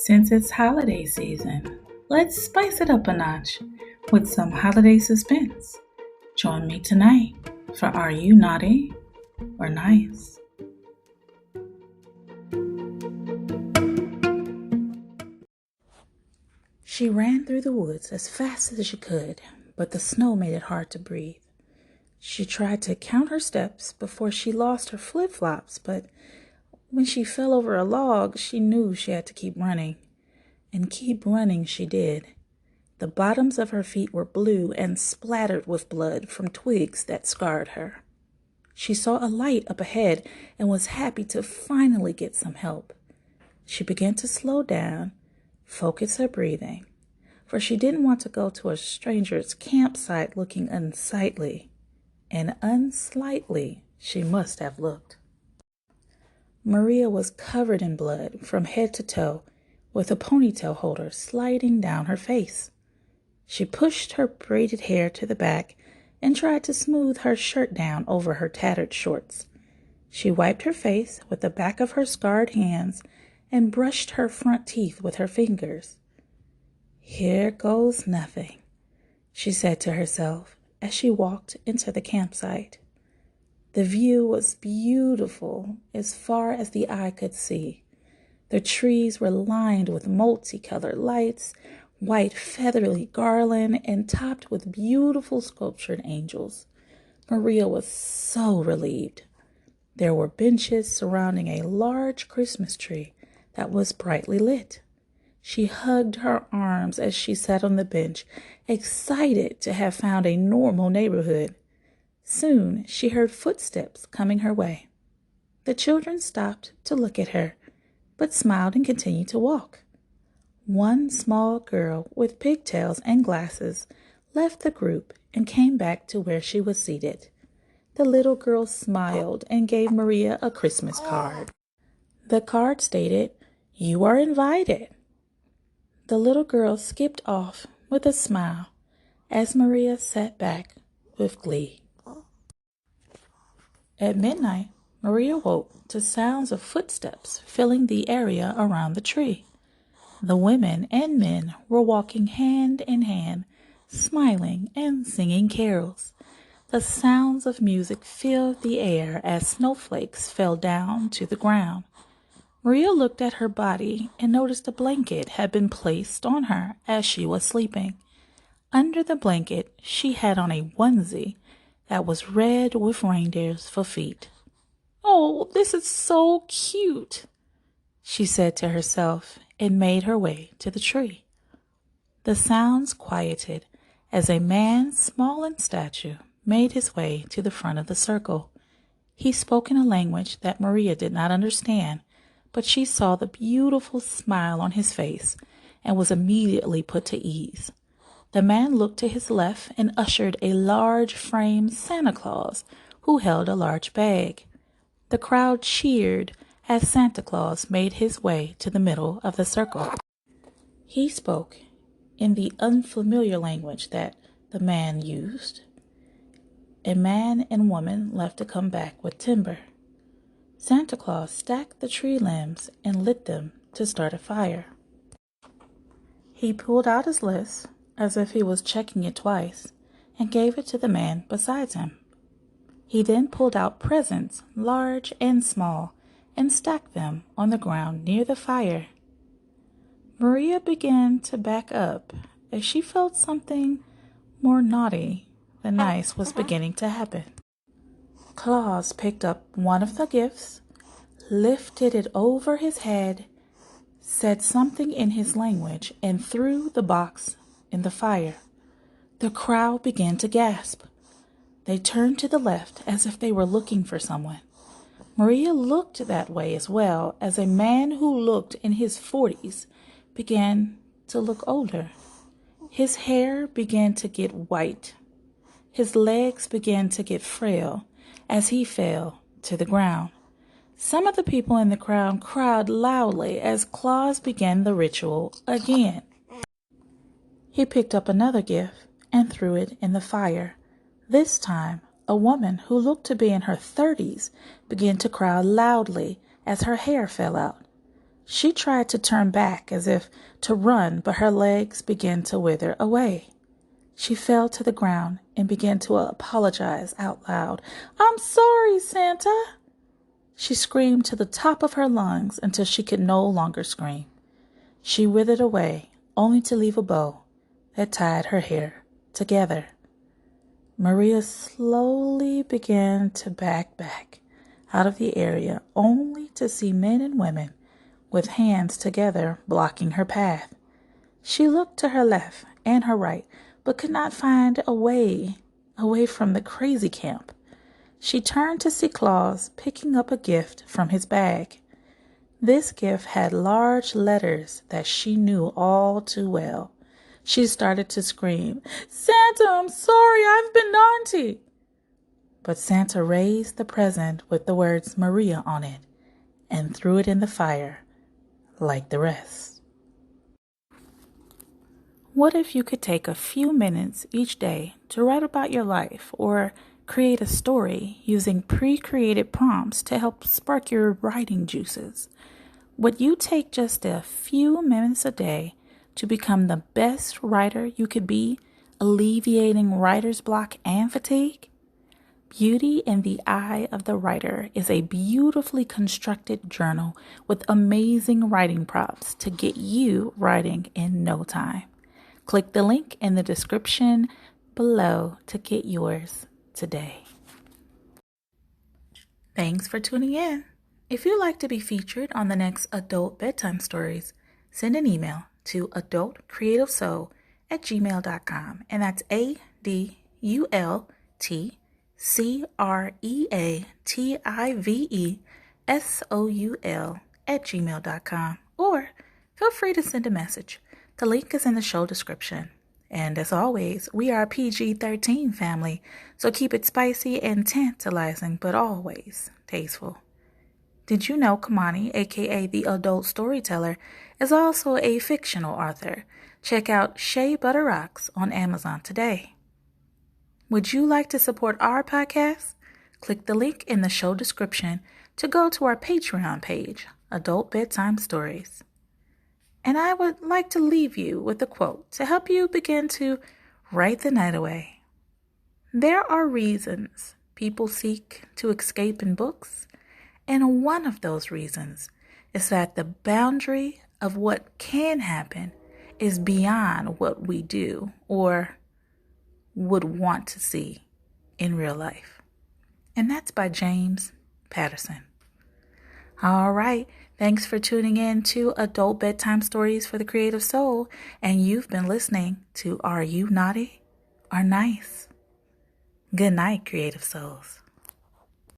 Since it's holiday season, let's spice it up a notch with some holiday suspense. Join me tonight for Are You Naughty or Nice? She ran through the woods as fast as she could, but the snow made it hard to breathe. She tried to count her steps before she lost her flip-flops, but when she fell over a log, she knew she had to keep running. And keep running she did. The bottoms of her feet were blue and splattered with blood from twigs that scarred her. She saw a light up ahead and was happy to finally get some help. She began to slow down, focus her breathing, for she didn't want to go to a stranger's campsite looking unsightly, and unsightly she must have looked. Maria was covered in blood from head to toe, with a ponytail holder sliding down her face. She pushed her braided hair to the back and tried to smooth her shirt down over her tattered shorts. She wiped her face with the back of her scarred hands and brushed her front teeth with her fingers. "Here goes nothing," she said to herself as she walked into the campsite. The view was beautiful as far as the eye could see. The trees were lined with multicolored lights, white feathery garland, and topped with beautiful sculptured angels. Maria was so relieved. There were benches surrounding a large Christmas tree that was brightly lit. She hugged her arms as she sat on the bench, excited to have found a normal neighborhood. Soon she heard footsteps coming her way. The children stopped to look at her, but smiled and continued to walk. One small girl with pigtails and glasses left the group and came back to where she was seated. The little girl smiled and gave Maria a Christmas card. The card stated, "You are invited." The little girl skipped off with a smile as Maria sat back with glee. At midnight, Maria woke to sounds of footsteps filling the area around the tree. The women and men were walking hand in hand, smiling and singing carols. The sounds of music filled the air as snowflakes fell down to the ground. Maria looked at her body and noticed a blanket had been placed on her as she was sleeping. Under the blanket, she had on a onesie that was red with reindeers for feet. "Oh, this is so cute," she said to herself and made her way to the tree. The sounds quieted as a man, small in stature, made his way to the front of the circle. He spoke in a language that Maria did not understand, but she saw the beautiful smile on his face and was immediately put to ease. The man looked to his left and ushered a large framed Santa Claus who held a large bag. The crowd cheered as Santa Claus made his way to the middle of the circle. He spoke in the unfamiliar language that the man used. A man and woman left to come back with timber. Santa Claus stacked the tree limbs and lit them to start a fire. He pulled out his list, as if he was checking it twice, and gave it to the man beside him. He then pulled out presents, large and small, and stacked them on the ground near the fire. Maria began to back up as she felt something more naughty than nice was beginning to happen. Claus picked up one of the gifts, lifted it over his head, said something in his language, and threw the box in the fire. The crowd began to gasp. They turned to the left as if they were looking for someone. Maria looked that way as well as a man who looked in his 40s began to look older. His hair began to get white. His legs began to get frail as he fell to the ground. Some of the people in the crowd cried loudly as Claus began the ritual again. He picked up another gift and threw it in the fire. This time, a woman who looked to be in her 30s began to cry loudly as her hair fell out. She tried to turn back as if to run, but her legs began to wither away. She fell to the ground and began to apologize out loud. "I'm sorry, Santa." She screamed to the top of her lungs until she could no longer scream. She withered away, only to leave a bow that tied her hair together. Maria slowly began to back out of the area, only to see men and women with hands together blocking her path. She looked to her left and her right, but could not find a way away from the crazy camp. She turned to see Claus picking up a gift from his bag. This gift had large letters that she knew all too well. She started to scream, "Santa, I'm sorry, I've been naughty." But Santa raised the present with the words Maria on it and threw it in the fire like the rest. What if you could take a few minutes each day to write about your life or create a story using pre-created prompts to help spark your writing juices? Would you take just a few minutes a day to become the best writer you could be, alleviating writer's block and fatigue? Beauty in the Eye of the Writer is a beautifully constructed journal with amazing writing prompts to get you writing in no time. Click the link in the description below to get yours today. Thanks for tuning in. If you'd like to be featured on the next Adult Bedtime Stories, send an email to adultcreativesoul@gmail.com, and that's ADULTCreativesoul@gmail.com, or feel free to send a message. The link is in the show description. And as always, we are a PG-13 family, so keep it spicy and tantalizing, but always tasteful. Did you know Kamani, aka the Adult Storyteller, is also a fictional author? Check out Shea Butter Rocks on Amazon today. Would you like to support our podcast? Click the link in the show description to go to our Patreon page, Adult Bedtime Stories. And I would like to leave you with a quote to help you begin to write the night away. There are reasons people seek to escape in books, and one of those reasons is that the boundary of what can happen is beyond what we do or would want to see in real life. And that's by James Patterson. All right. Thanks for tuning in to Adult Bedtime Stories for the Creative Soul. And you've been listening to Are You Naughty or Nice? Good night, Creative Souls.